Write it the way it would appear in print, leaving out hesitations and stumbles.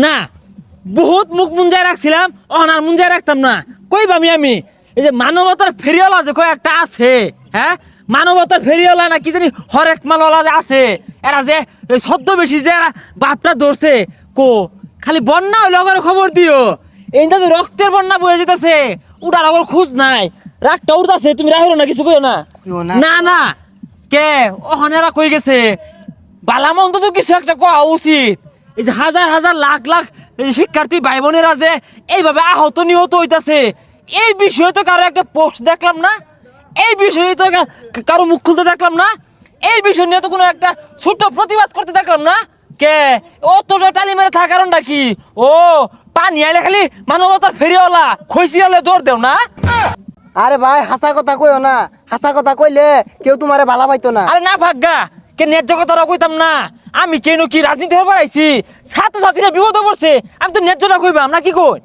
না বহুত মুখ মুঞ্জায় রাখছিলাম, অনার মুঞ্জায় রাখতাম না। কইবামি আমি এই যে মানবতার ফেরিওয়ালা যে কয়েকটা আছে, হ্যাঁ মানবতার ফেরিওয়ালা না কি জানি হরেক মালওয়ালা যে আছে, এরা যে সদ্য বেশি যে এরা বাপটা ধরছে কো খালি বন্যা হইলে ওদের খবর দিও। এইটা যে রক্তের বন্যা বয়ে যেতেছে ওটার ওর খোঁজ নাই, রাগটা উঠতেছে, তুমি রাহিরো না কিছু কইও না। না না কে ওখানেরা কই গেছে বালামন্ত তো কিছু একটা কোয়া উচিত। এই যে হাজার হাজার লাখ লাখ শিক্ষার্থী ভাই বোনেরা যে এইভাবে আহত নিহত হইতাছে, এই বিষয়ে তো কারো একটা পোস্ট দেখলাম না, এই বিষয়ে তো কারো মুখ খুলতে দেখলাম না, এই বিষয় নিয়ে তো কোনো একটা ছোট্ট প্রতিবাদ করতে দেখলাম না। কে অতটা টালি মেরে থাকার কারণটা কি? ও পানি আইলে খালি মানবতার ফেরিওয়ালা খইসি আলে দৌড় দেও না। আরে ভাই হাসা কথা কইও না, হাসা কথা কইলে কেউ তোমারে ভালা পাইতো না। আরে না ভাগ্যা কে ন্যায্য কথাটা কইতাম না, আমি কেন কি রাজনীতি হয়ে বেড়াইছি, ছাত্রছাত্রীরা বিপদে পড়ছে, আমি তো ন্যায্যটা কইবাম না কি কই।